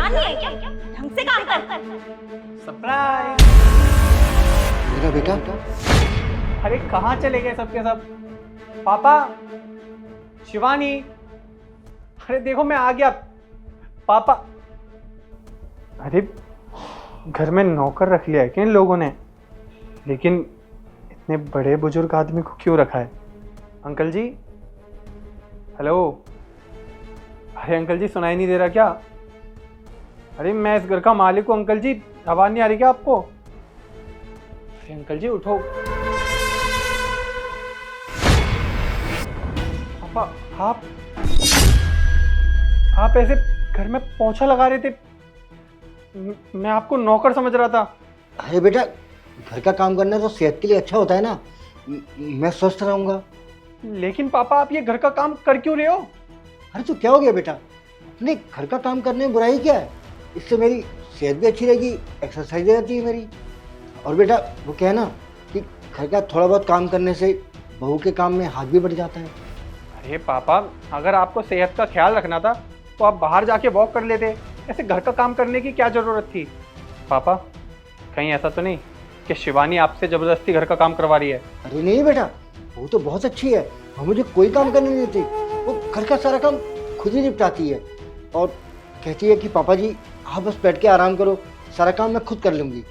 ज्ञान नहीं है क्या? ढंग से काम कर। सरप्राइज। मेरा बेटा अरे कहाँ चले गए सबके सब? पापा, शिवानी, अरे देखो मैं आ गया। पापा, अरे घर में नौकर रख लिया है क्या इन लोगों ने? लेकिन इतने बड़े बुजुर्ग आदमी को क्यों रखा है? अंकल जी, हेलो। अरे अंकल जी, सुनाई नहीं दे रहा क्या? अरे मैं इस घर का मालिक हूँ अंकल जी, आवाज नहीं आ रही क्या आपको? अरे अंकल जी उठो। पापा, आप ऐसे घर में पोंछा लगा रहे थे, मैं आपको नौकर समझ रहा था। अरे बेटा, घर का काम करना तो सेहत के लिए अच्छा होता है ना। मैं स्वस्थ रहूंगा। लेकिन पापा, आप ये घर का काम कर क्यों रहे हो? अरे तो क्या हो गया बेटा, नहीं घर का काम करने में बुराई क्या है? इससे मेरी सेहत भी अच्छी रहेगी, एक्सरसाइज रहती है मेरी। और बेटा वो क्या है ना कि घर का थोड़ा बहुत काम करने से बहू के काम में हाथ भी बढ़ जाता है। अरे पापा, अगर आपको सेहत का ख्याल रखना था तो आप बाहर जाके वॉक कर लेते, ऐसे घर का काम करने की क्या ज़रूरत थी? पापा, कहीं ऐसा तो नहीं कि शिवानी आपसे ज़बरदस्ती घर का काम करवा रही है? अरे नहीं बेटा, वो तो बहुत अच्छी है, वो मुझे कोई काम करने नहीं देती। वो घर का सारा काम खुद ही निपटाती है और कहती है कि पापा जी आप बस बैठ के आराम करो, सारा काम मैं खुद कर लूँगी।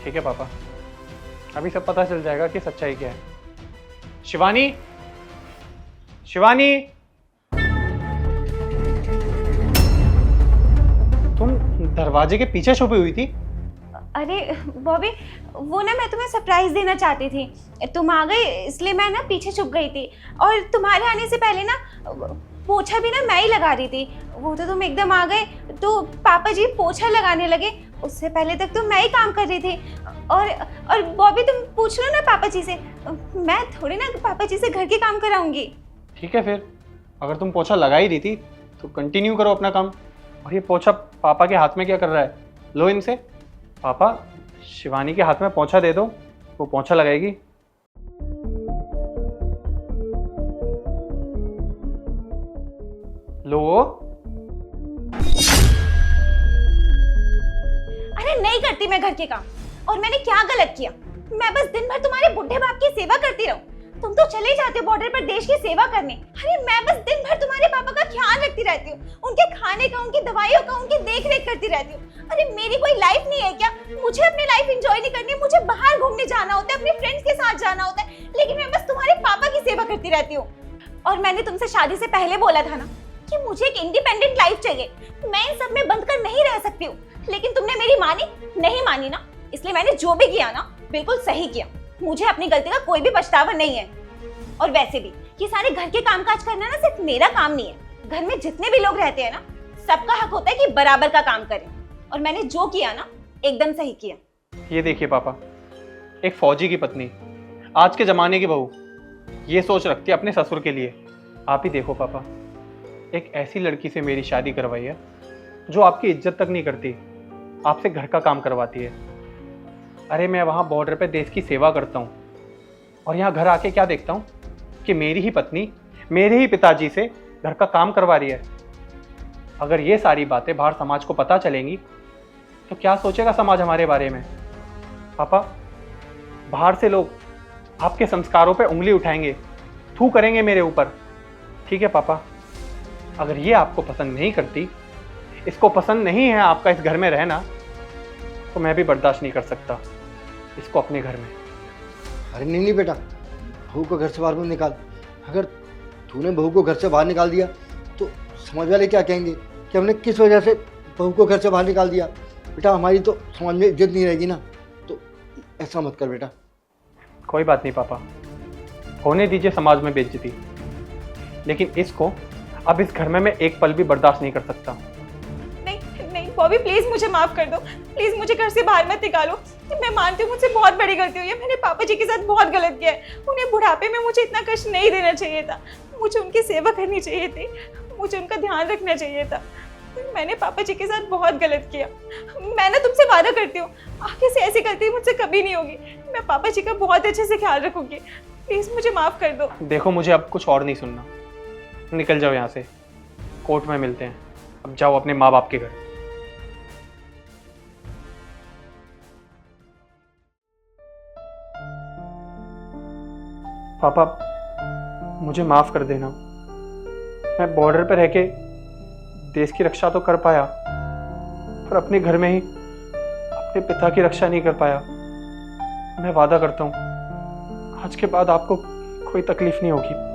ठीक है पापा, अभी सब पता चल जाएगा कि सच्चाई क्या है। शिवानी, शिवानी, तुम दरवाजे के पीछे छुपी हुई थी? अरे बॉबी, वो ना मैं तुम्हें सरप्राइज देना चाहती थी। तुम आ गए इसलिए मैं ना पीछे छुप गई थी, और तुम्हारे आने से पहले ना पोछा भी ना मैं ही लगा रही थी। वो तो तुम एकदम आ गए तो पापा जी पोछा लगाने लगे, उससे पहले तक तो मैं ही काम कर रही थी। और बॉबी, तुम पूछ लो ना पापा जी से, मैं थोड़ी ना पापा जी से घर के काम कराऊंगी। ठीक है, फिर अगर तुम पोछा लगा ही रही थी तो कंटिन्यू करो अपना काम। और ये पोछा पापा के हाथ में क्या कर रहा है? लो इनसे। पापा, शिवानी के हाथ में पोछा दे दो, वो पोछा लगाएगी। लो। अरे नहीं करती मैं घर के काम, और मैंने क्या गलत किया? मैं बस दिन भर तुम्हारे बुढ़े बाप की सेवा करती रहूं? तुम तो चले जाते हो बॉर्डर पर देश की सेवा करने। अरे मैं बस दिन भर तुम्हारे पापा का ख्याल रखती रहती हूँ, उनके खाने का, उनकी दवाइयों का, उनकी देख रेख करती रहती हूँ। अरे मेरी कोई लाइफ नहीं है क्या? मुझे अपनी लाइफ एंजॉय नहीं करनी? मुझे बाहर घूमने जाना होता है, अपने फ्रेंड्स के साथ जाना होता है, लेकिन मैं बस तुम्हारे पापा की सेवा करती रहती हूँ। और मैंने तुमसे शादी से पहले बोला था ना कि मुझे एक इंडिपेंडेंट लाइफ चाहिए, मैं इन सब में बंद कर नहीं रह सकती हूँ। लेकिन तुमने मेरी नहीं मानी ना, इसलिए मैंने जो भी किया ना बिल्कुल सही किया। मुझे अपनी गलती का कोई भी पछतावा नहीं है। और वैसे भी ये सारे घर के कामकाज करना ना सिर्फ मेरा काम नहीं है, घर में जितने भी लोग रहते हैं ना सबका हक होता है कि बराबर का काम करें। और मैंने जो किया ना एकदम सही किया। ये देखिए पापा, एक फौजी की पत्नी, आज के जमाने की बहू, ये सोच रखती है अपने ससुर के लिए। आप ही देखो पापा, एक ऐसी लड़की से मेरी शादी करवाई है जो आपकी इज्जत तक नहीं करती, आपसे घर का काम करवाती है। अरे मैं वहाँ बॉर्डर पे देश की सेवा करता हूँ और यहाँ घर आके क्या देखता हूँ कि मेरी ही पत्नी मेरे ही पिताजी से घर का काम करवा रही है। अगर ये सारी बातें बाहर समाज को पता चलेंगी तो क्या सोचेगा समाज हमारे बारे में? पापा, बाहर से लोग आपके संस्कारों पे उंगली उठाएंगे, थू करेंगे मेरे ऊपर। ठीक है पापा, अगर ये आपको पसंद नहीं करती, इसको पसंद नहीं है आपका इस घर में रहना, तो मैं भी बर्दाश्त नहीं कर सकता इसको अपने घर में। अरे नहीं बेटा, बहू को घर से बाहर मत निकाल। अगर तूने बहू को घर से बाहर निकाल दिया तो समाज वाले क्या कहेंगे कि हमने किस वजह से बहू को घर से बाहर निकाल दिया। बेटा हमारी तो समाज में इज्जत नहीं रहेगी ना, तो ऐसा मत कर बेटा। कोई बात नहीं पापा, होने दीजिए समाज में बेइज्जती, लेकिन इसको अब इस घर में मैं एक पल भी बर्दाश्त नहीं कर सकता। नहीं बॉबी, प्लीज मुझे माफ कर दो, प्लीज मुझे घर से बाहर मत निकालो। मैं मानती हूँ मुझसे बहुत बड़ी गलती हुई है, मैंने पापा जी के साथ बहुत गलत किया है। उन्हें बुढ़ापे में मुझे इतना कष्ट नहीं देना चाहिए था, मुझे उनकी सेवा करनी चाहिए थी, मुझे उनका ध्यान रखना चाहिए था। मैंने पापा जी के साथ बहुत गलत किया। मैं ना तुमसे वादा करती हूँ आगे से ऐसी गलती मुझसे कभी नहीं होगी। मैं पापा जी का बहुत अच्छे से ख्याल रखूंगी, प्लीज मुझे माफ कर दो। देखो मुझे अब कुछ और नहीं सुनना, निकल जाओ यहाँ से, कोर्ट में मिलते हैं। अब जाओ अपने माँ बाप के घर। पापा मुझे माफ़ कर देना। मैं बॉर्डर पर रह के देश की रक्षा तो कर पाया, पर अपने घर में ही अपने पिता की रक्षा नहीं कर पाया। मैं वादा करता हूँ आज के बाद आपको कोई तकलीफ नहीं होगी।